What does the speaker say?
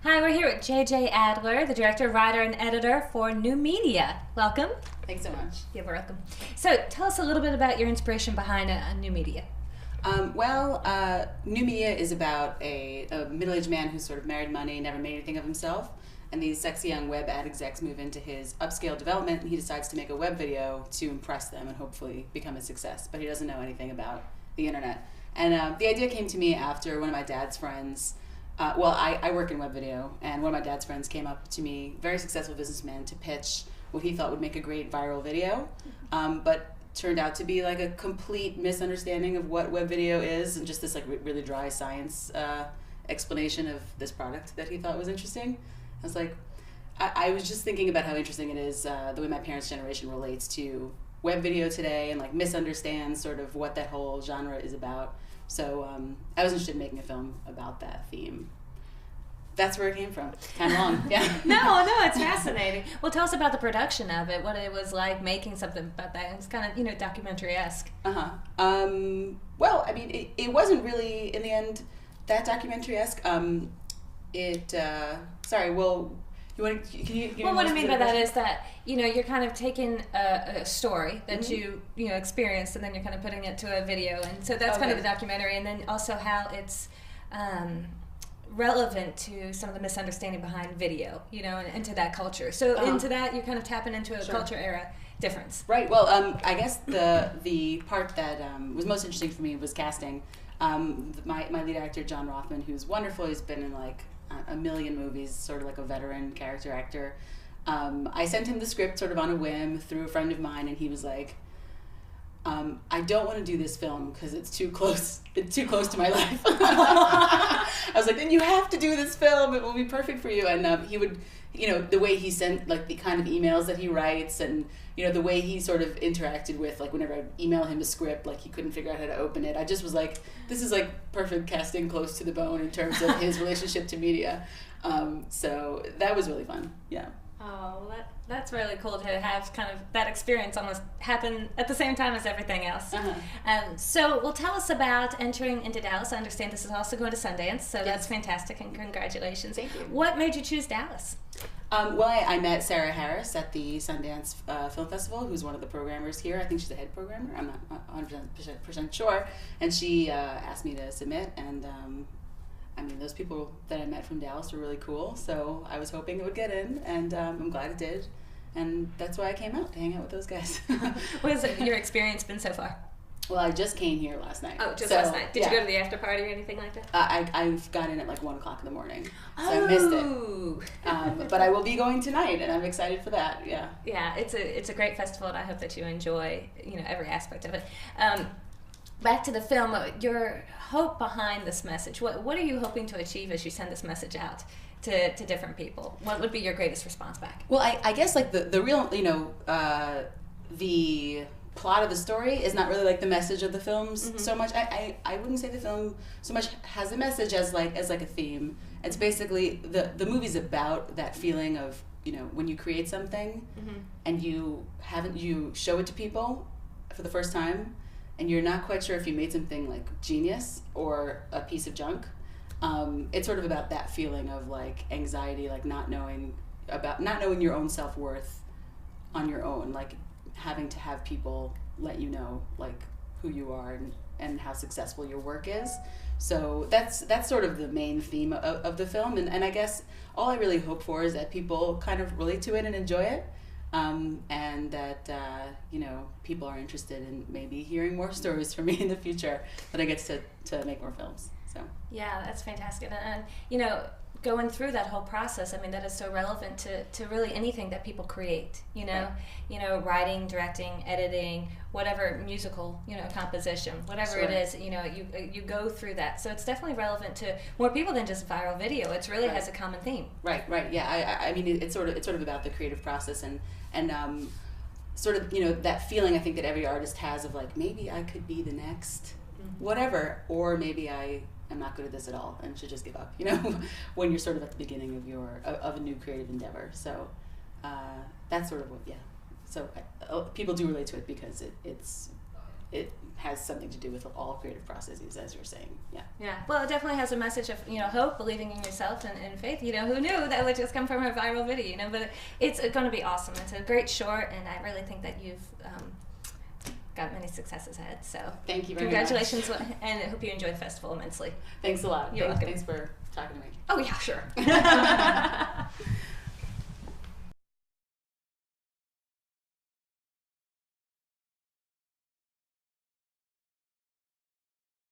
Hi, we're here with J.J. Adler, the director, writer, and editor for New Media. Welcome. Thanks so much. You're welcome. So tell us a little bit about your inspiration behind New Media. New Media is about a middle-aged man who's sort of married money, never made anything of himself, and these sexy young web ad execs move into his upscale development, and he decides to make a web video to impress them and hopefully become a success, but he doesn't know anything about the internet. And the idea came to me after one of my dad's friends, I work in web video, and one of my dad's friends came up to me, very successful businessman, to pitch what he thought would make a great viral video, but turned out to be like a complete misunderstanding of what web video is, and just this like really dry science explanation of this product that he thought was interesting. I was like, I was just thinking about how interesting it is, the way my parents' generation relates to web video today and like misunderstands sort of what that whole genre is about. So I was interested in making a film about that theme. That's where it came from. Kind of long, yeah. No, it's fascinating. Well, tell us about the production of it, what it was like making something about that. It's kind of, documentary-esque. Well, I mean, it wasn't really, in the end, that documentary-esque. What I mean by that is that, you're kind of taking a story that you experienced, and then you're kind of putting it to a video, and so that's kind of the documentary, and then also how it's relevant to some of the misunderstanding behind video, and into that culture. So into that, you're kind of tapping into a culture era difference. Right. Well, I guess the part that was most interesting for me was casting. My lead actor, John Rothman, who's wonderful. He's been in like a million movies, sort of like a veteran character actor. I sent him the script sort of on a whim through a friend of mine, and he was like, I don't want to do this film because it's too close to my life. I was like, then you have to do this film. It will be perfect for you. And he would, the way he sent, like the kind of emails that he writes, and the way he sort of interacted with, like whenever I email him a script, like he couldn't figure out how to open it. I just was like, this is like perfect casting, close to the bone in terms of his relationship to media. So that was really fun. Yeah. Oh, that's really cool to have kind of that experience almost happen at the same time as everything else. So, tell us about entering into Dallas. I understand this is also going to Sundance, so that's fantastic, and congratulations. Thank you. What made you choose Dallas? I met Sarah Harris at the Sundance Film Festival, who's one of the programmers here. I think she's the head programmer. I'm not 100% sure. And she asked me to submit, and those people that I met from Dallas were really cool, so I was hoping it would get in, and I'm glad it did. And that's why I came out, to hang out with those guys. What has your experience been so far? Well, I just came here last night. Oh, last night. Did you go to the after party or anything like that? I got in at like 1 o'clock in the morning, so I missed it. But I will be going tonight, and I'm excited for that, yeah. Yeah, it's a great festival, and I hope that you enjoy, every aspect of it. Back to the film, your hope behind this message. What are you hoping to achieve as you send this message out to different people? What would be your greatest response back? Well, I guess like the real, the plot of the story is not really like the message of the films so much. I wouldn't say the film so much has a message as like a theme. It's basically the movie's about that feeling of, when you create something and you show it to people for the first time, and you're not quite sure if you made something like genius or a piece of junk. It's sort of about that feeling of like anxiety, like not knowing your own self-worth on your own, like having to have people let you know like who you are and how successful your work is. So that's sort of the main theme of the film, and I guess all I really hope for is that people kind of relate to it and enjoy it. And that people are interested in maybe hearing more stories from me in the future, that I get to make more films. So yeah, that's fantastic, and going through that whole process, that is so relevant to really anything that people create. Writing, directing, editing, whatever, musical, composition, whatever it is. You go through that, so it's definitely relevant to more people than just viral video. It really has a common theme. Right. Yeah. I mean, it's sort of about the creative process and sort of that feeling I think that every artist has of like, maybe I could be the next whatever, or maybe I'm not good at this at all and should just give up, when you're sort of at the beginning of a new creative endeavor. So that's sort of what, yeah. So people do relate to it because it's it has something to do with all creative processes, as you're saying. Yeah. Yeah. Well, it definitely has a message of, hope, believing in yourself, and faith. Who knew that would just come from a viral video? But it's going to be awesome. It's a great short, and I really think that you've got many successes ahead. So thank you very congratulations, much. And I hope you enjoy the festival immensely. Thanks a lot. You're welcome. Thanks for talking to me. Oh yeah, sure.